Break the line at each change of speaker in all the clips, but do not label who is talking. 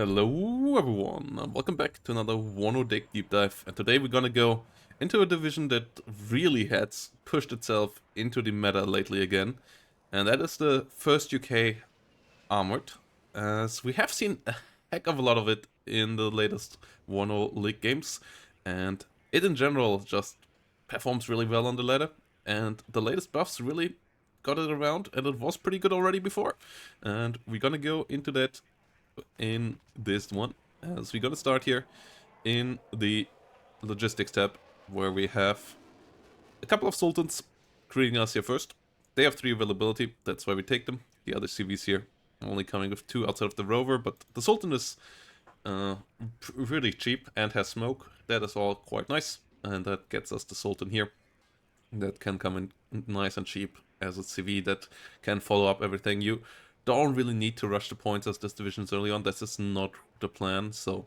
Hello everyone, and welcome back to another WARNO Deck Deep Dive, and today we're gonna go into a division that really has pushed itself into the meta lately again, and that is the first UK Armoured, as we have seen a heck of a lot of it in the latest WARNO League games, and it in general just performs really well on the ladder, and the latest buffs really got it around, and it was pretty good already before, and we're gonna go into that in this one, as we're gonna start here in the logistics tab, where we have a couple of sultans greeting us here first. They have 3 availability, that's why we take them. The other CVs here only coming with 2 outside of the rover, but the sultan is really cheap and has smoke. That is all quite nice, and that gets us the sultan here. That can come in nice and cheap as a CV that can follow up everything. You don't really need to rush the points as this division is early on. This is not the plan. So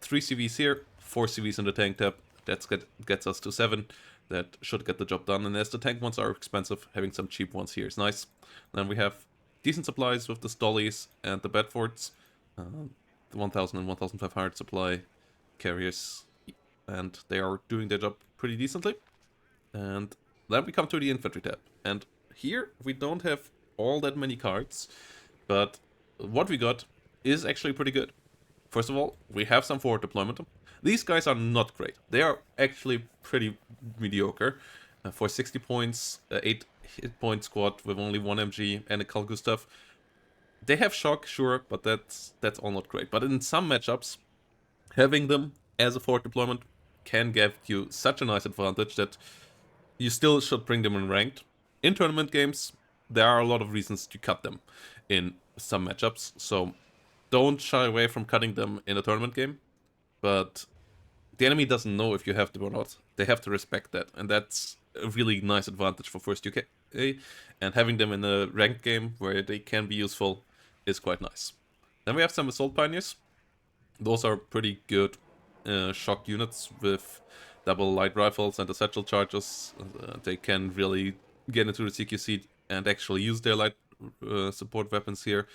3 CVs here, 4 CVs in the tank tab. That gets us to 7. That should get the job done. And as the tank ones are expensive, having some cheap ones here is nice. Then we have decent supplies with the Stollies and the Bedfords. The 1000 and 1500 supply carriers. And they are doing their job pretty decently. And then we come to the infantry tab. And here we don't have all that many cards, but what we got is actually pretty good. First of all, we have some forward deployment. These guys are not great. They are actually pretty mediocre. For 60 points, 8 hit point squad with only 1 MG and a Calgu stuff. They have shock, sure, but that's all not great. But in some matchups, having them as a forward deployment can give you such a nice advantage that you still should bring them in ranked. In tournament games, there are a lot of reasons to cut them in some matchups, so don't shy away from cutting them in a tournament game, but the enemy doesn't know if you have them or not. They have to respect that, and that's a really nice advantage for first UK, and having them in a ranked game where they can be useful is quite nice. Then we have some Assault Pioneers. Those are pretty good shock units with double light rifles and the satchel charges. They can really get into the CQC and actually use their light support weapons here,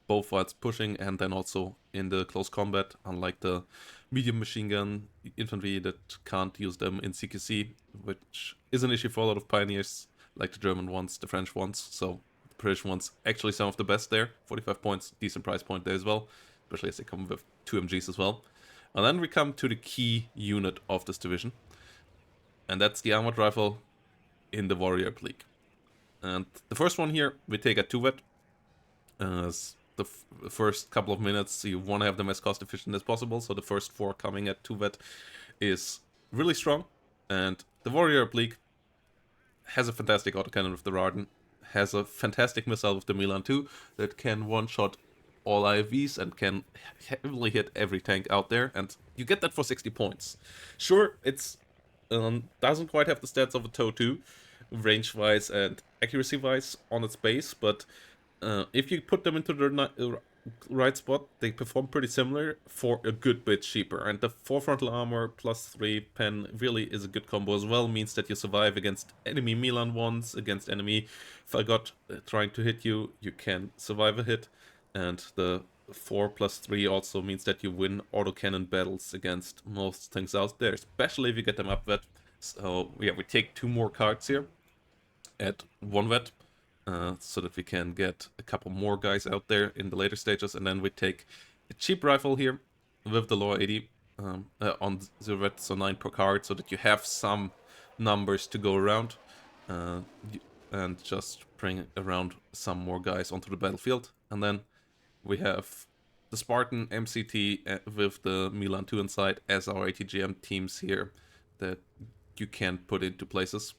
both whilst pushing and then also in the close combat, unlike the medium machine gun infantry that can't use them in CQC, which is an issue for a lot of pioneers, like the German ones, the French ones. So the British ones, actually some of the best there. 45 points, decent price point there as well, especially as they come with 2 MGs as well. And then we come to the key unit of this division, and that's the armored rifle in the Warrior League. And the first one here, we take at 2 vet. As the first couple of minutes, you want to have them as cost efficient as possible, so the first 4 coming at 2 vet is really strong. And the Warrior League has a fantastic autocannon with the Rarden, has a fantastic missile with the Milan 2 that can one-shot all IFVs and can heavily hit every tank out there, and you get that for 60 points. Sure, it's doesn't quite have the stats of a TOW 2, range-wise and accuracy-wise on its base, but if you put them into the right spot, they perform pretty similar for a good bit cheaper. And the 4 frontal armor plus 3 pen really is a good combo as well, means that you survive against enemy Milan ones, against enemy Fagot trying to hit you, you can survive a hit. And the 4 plus 3 also means that you win autocannon battles against most things out there, especially if you get them up vet. So yeah, we take 2 more cards here at 1 vet, so that we can get a couple more guys out there in the later stages. And then we take a cheap rifle here with the lower 80 on 0 vet, so 9 per card, so that you have some numbers to go around. And just bring around some more guys onto the battlefield. And then we have the Spartan MCT with the Milan 2 inside as our ATGM teams here that you can put into places.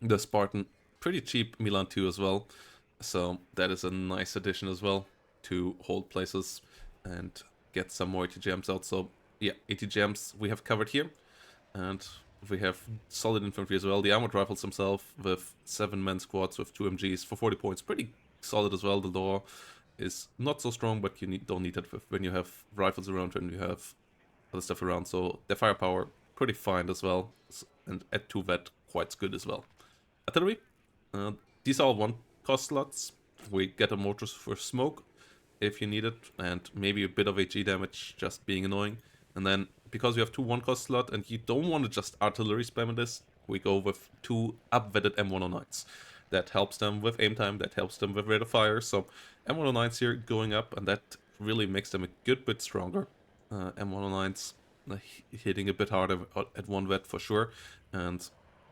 The Spartan, pretty cheap Milan 2 as well, so that is a nice addition as well to hold places and get some more ATGMs out. So yeah, ATGMs we have covered here, and we have solid infantry as well. The armored rifles themselves with 7-man squads with 2 MGs for 40 points, pretty solid as well. The law is not so strong, but you don't need that when you have rifles around and you have other stuff around. So their firepower pretty fine as well, and at 2 vet quite good as well. Artillery, these are all 1 cost slots. We get a mortars for smoke if you need it, and maybe a bit of HE damage just being annoying. And then, because you have two 1-cost slot and you don't want to just artillery spam in this, we go with two up-vetted M109s. That helps them with aim time, that helps them with rate of fire, so M109s here going up, and that really makes them a good bit stronger. M109s hitting a bit harder at 1-vet for sure, and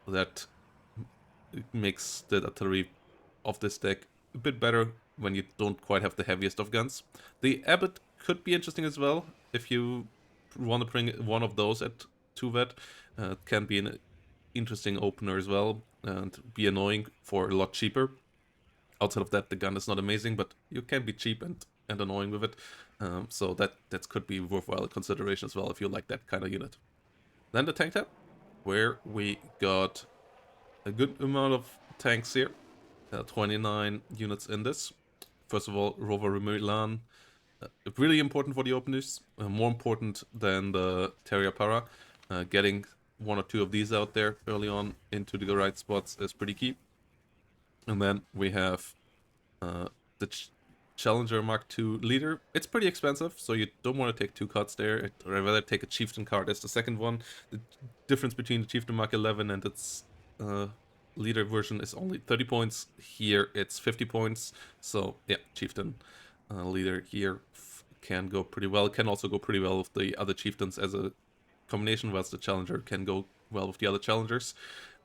that makes the artillery of this deck a bit better when you don't quite have the heaviest of guns. The Abbot could be interesting as well if you want to bring one of those at 2-vet. It can be an interesting opener as well and be annoying for a lot cheaper. Outside of that, the gun is not amazing, but you can be cheap and annoying with it. So that could be worthwhile consideration as well if you like that kind of unit. Then the tank tab, where we got a good amount of tanks here. 29 units in this. First of all, Rover Milan, really important for the openers, more important than the Terrier Para. Getting one or two of these out there early on into the right spots is pretty key. And then we have the Challenger Mark II leader. It's pretty expensive, so you don't want to take two cards there. I'd rather take a Chieftain card as the second one. The difference between the Chieftain Mark 11 and its leader version is only 30 points. Here it's 50 points. So yeah, Chieftain leader here can go pretty well. Can also go pretty well with the other Chieftains as a combination, whilst the Challenger can go well with the other Challengers.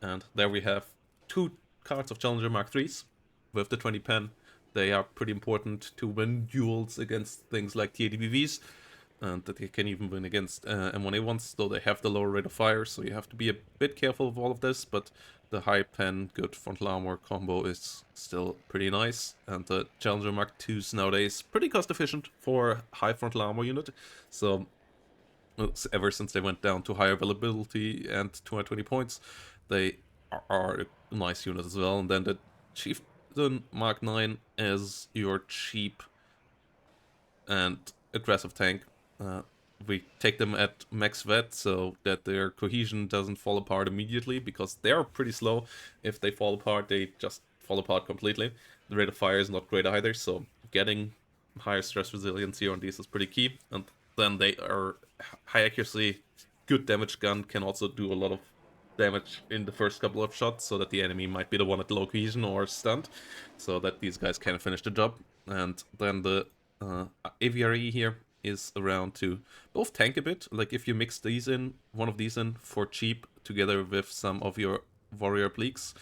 And there we have two cards of Challenger Mark IIIs with the 20 pen. They are pretty important to win duels against things like TADBVs, and that they can even win against M1A1s, though they have the lower rate of fire, so you have to be a bit careful of all of this, but the high pen, good frontal armor combo is still pretty nice, and the Challenger Mark IIs nowadays pretty cost efficient for a high frontal armor unit, so ever since they went down to high availability and 220 points, they are a nice unit as well. And then the Chieftain Mark 9 is your cheap and aggressive tank. We take them at max vet so that their cohesion doesn't fall apart immediately, because they're pretty slow. If they fall apart, they just fall apart completely. The rate of fire is not great either, so getting higher stress resiliency on these is pretty key. And then they are high accuracy, good damage gun, can also do a lot of damage in the first couple of shots, so that the enemy might be the one at low cohesion or stunned, so that these guys can finish the job. And then the AVRE here is around to both tank a bit, like if you mix these in, one of these in for cheap together with some of your warrior bleaks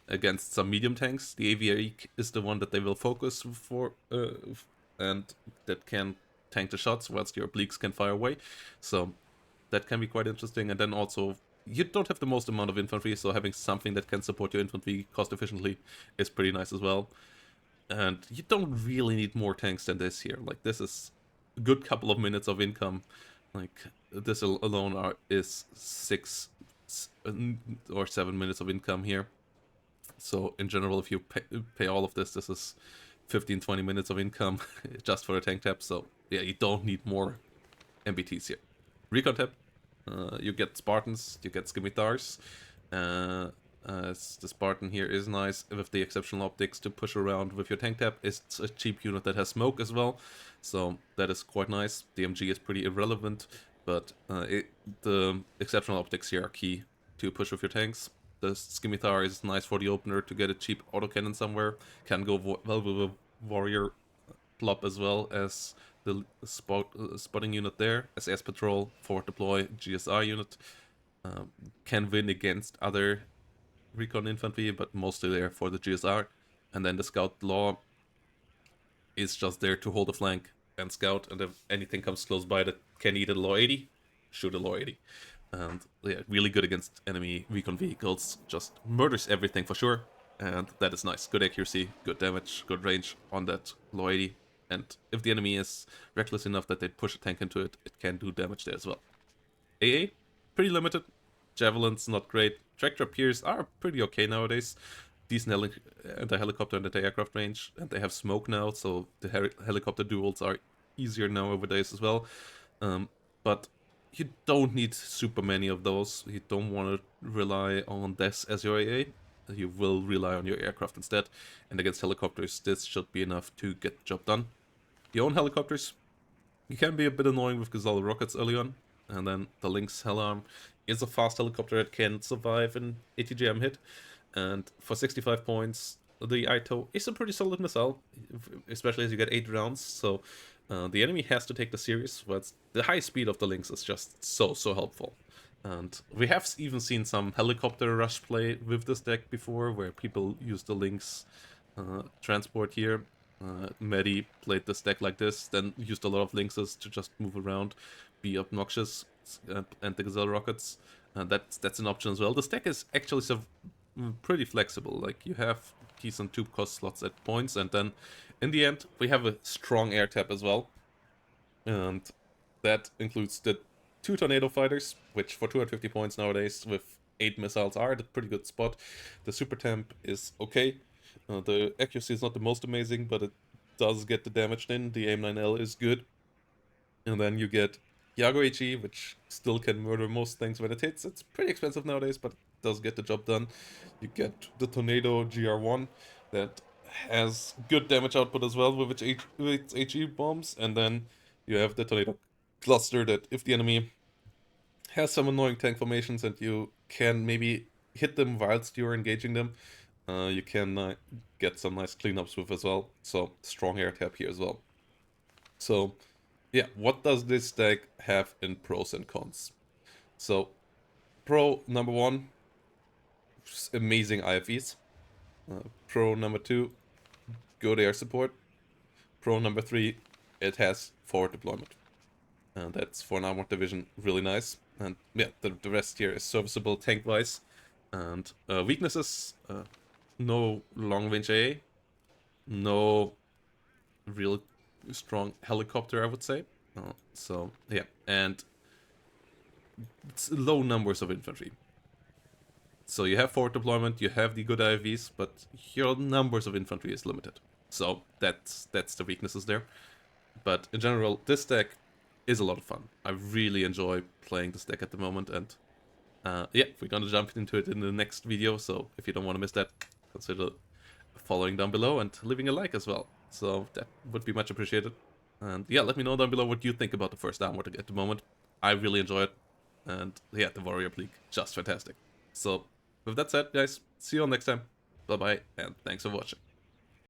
against some medium tanks. The AVRE is the one that they will focus for and that can tank the shots whilst your bleaks can fire away, so that can be quite interesting. And then also, you don't have the most amount of infantry, so having something that can support your infantry cost efficiently is pretty nice as well. And you don't really need more tanks than this here. Like, this is a good couple of minutes of income. Like, this alone is 6 or 7 minutes of income here. So in general, if you pay all of this is 15-20 minutes of income just for a tank tab. So yeah, you don't need more MBTs here. Recon tab, you get Spartans, you get Scimitars. The Spartan here is nice with the exceptional optics to push around with your tank tab. It's a cheap unit that has smoke as well, so that is quite nice. The MG is pretty irrelevant, but the exceptional optics here are key to push with your tanks. The Scimitar is nice for the opener to get a cheap autocannon somewhere. Can go well with a warrior plop as well as the spotting unit there. SS Patrol, Forward Deploy, GSR unit. Can win against other recon infantry, but mostly there for the GSR. And then the Scout Law is just there to hold the flank and scout, and if anything comes close by that can eat a Law 80, shoot a Law 80. And yeah, really good against enemy recon vehicles, just murders everything for sure, and that is nice. Good accuracy, good damage, good range on that Law 80, and if the enemy is reckless enough that they push a tank into it, it can do damage there as well. AA, pretty limited. Javelins, not great. Tractor Pierce are pretty okay nowadays. Decent anti-helicopter and anti-aircraft range, and they have smoke now, so the helicopter duels are easier nowadays as well. But you don't need super many of those. You don't want to rely on this as your AA. You will rely on your aircraft instead. And against helicopters, this should be enough to get the job done. your own helicopters. You can be a bit annoying with Gazelle rockets early on, and then the Lynx Helarm is a fast helicopter that can survive an ATGM hit, and for 65 points, the Ito is a pretty solid missile, especially as you get 8 rounds, so the enemy has to take the serious, but the high speed of the Lynx is just so helpful. And we have even seen some helicopter rush play with this deck before, where people use the Lynx transport here. Medi played this deck like this, then used a lot of Lynxes to just move around, be obnoxious, and the Gazelle Rockets. That's an option as well. This deck is actually pretty flexible. Like, you have keys and tube cost slots at points, and then in the end, we have a strong air tap as well. And that includes the 2 Tornado Fighters, which for 250 points nowadays with 8 missiles are at a pretty good spot. The Super Temp is okay. The accuracy is not the most amazing, but it does get the damage in. The AIM-9L is good. And then you get Yago HE, which still can murder most things when it hits. It's pretty expensive nowadays, but it does get the job done. You get the Tornado GR1 that has good damage output as well with its HE bombs. And then you have the Tornado Cluster that if the enemy has some annoying tank formations and you can maybe hit them whilst you're engaging them, you can get some nice cleanups with as well. So strong air tap here as well. So yeah, what does this deck have in pros and cons? So pro number 1, amazing IFEs. Pro number 2, good air support. Pro number 3, it has forward deployment. And that's for an Armored division really nice. And yeah, the rest here is serviceable tank-wise. And weaknesses, no long-range AA, no real strong helicopter, I would say. So yeah, and it's low numbers of infantry. So you have forward deployment, you have the good IVs, but your numbers of infantry is limited. So that's the weaknesses there. But in general, this deck is a lot of fun. I really enjoy playing this deck at the moment, and yeah, we're gonna jump into it in the next video, so if you don't want to miss that, consider following down below and leaving a like as well. So that would be much appreciated. And yeah, let me know down below what you think about the first Armoured at the moment. I really enjoy it. And yeah, the Warrior League, just fantastic. So with that said, guys, see you all next time. Bye bye, and thanks for watching.